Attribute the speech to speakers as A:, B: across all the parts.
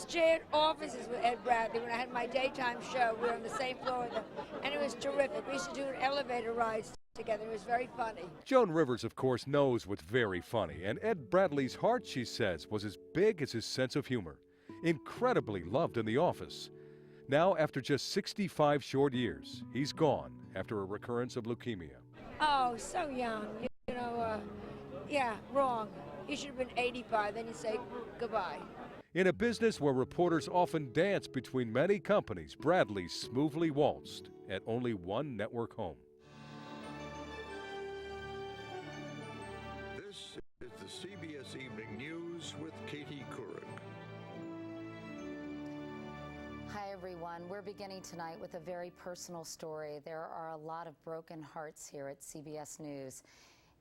A: shared offices with Ed Bradley. When I had my daytime show, we were on the same floor with him, and it was terrific. We used to do elevator rides together. It was very funny.
B: Joan Rivers, of course, knows what's very funny, and Ed Bradley's heart, she says, was as big as his sense of humor. Incredibly loved in the office. Now, after just 65 short years, he's gone after a recurrence of leukemia.
A: Oh, so young. Yeah, wrong. He should have been 85, then you say goodbye.
B: In a business where reporters often dance between many companies, Bradley smoothly waltzed at only one network home.
C: This is the CBS Evening News with Katie Couric.
D: Hi, everyone. We're beginning tonight with a very personal story. There are a lot of broken hearts here at CBS News.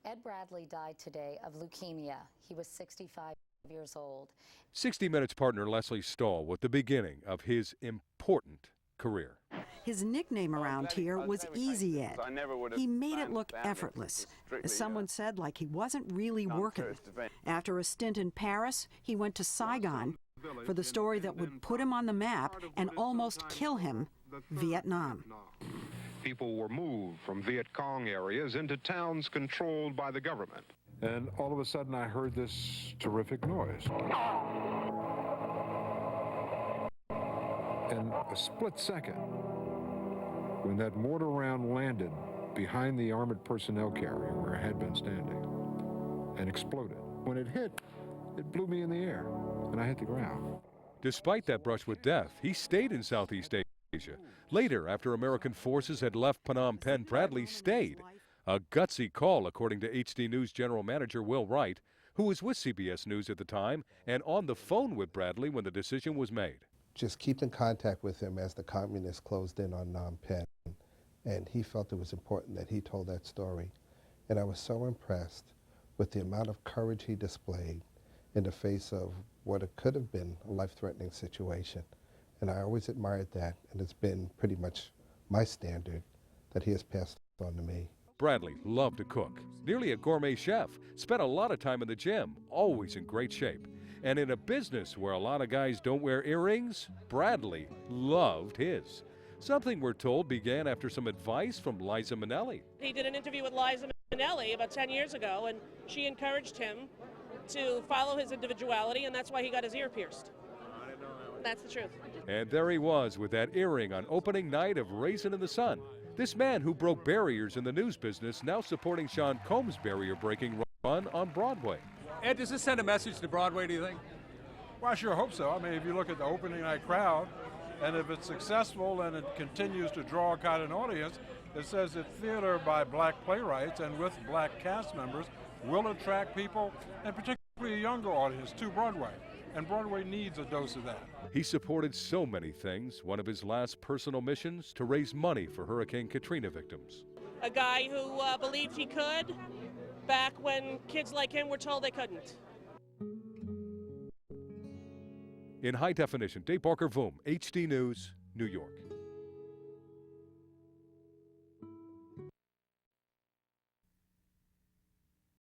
D: Ed Bradley died today of leukemia. He was 65 years old.
B: 60 Minutes partner Leslie Stahl with the beginning of his important career.
E: His nickname around here was Easy Ed. He made it look effortless. As someone said, like he wasn't really working. After a stint in Paris, he went to Saigon for the story that would put him on the map and almost kill him, Vietnam.
F: People were moved from Viet Cong areas into towns controlled by the government.
G: And all of a sudden I heard this terrific noise. In a split second, when that mortar round landed behind the armored personnel carrier where I had been standing and exploded, when it hit, it blew me in the air and I hit the ground.
B: Despite that brush with death, he stayed in Southeast Asia. Later, after American forces had left Phnom Penh, Bradley stayed. A gutsy call, according to HD News General Manager Will Wright, who was with CBS News at the time and on the phone with Bradley when the decision was made.
H: Just keep in contact with him as the communists closed in on Phnom Penh, and he felt it was important that he told that story. And I was so impressed with the amount of courage he displayed in the face of what it could have been a life-threatening situation. And I always admired that, and it's been pretty much my standard that he has passed on to me.
B: Bradley loved to cook, nearly a gourmet chef, spent a lot of time in the gym, always in great shape. And in a business where a lot of guys don't wear earrings, Bradley loved his. Something we're told began after some advice from Liza Minnelli.
I: He did an interview with Liza Minnelli about 10 years ago, and she encouraged him to follow his individuality, and that's why he got his ear pierced. That's the truth.
B: And there he was with that earring on opening night of Raisin in the Sun. This man who broke barriers in the news business now supporting Sean Combs' barrier-breaking run on Broadway.
J: Ed, does this send a message to Broadway, do you think?
K: Well, I sure hope so. I mean, if you look at the opening night crowd, and if it's successful and it continues to draw quite an audience, it says that theater by black playwrights and with black cast members will attract people, and particularly a younger audience, to Broadway. And Broadway needs a dose of that.
B: He supported so many things. One of his last personal missions, to raise money for Hurricane Katrina victims.
I: A guy who believed he could back when kids like him were told they couldn't.
B: In high definition, Dave Barker-Voom, HD News, New York.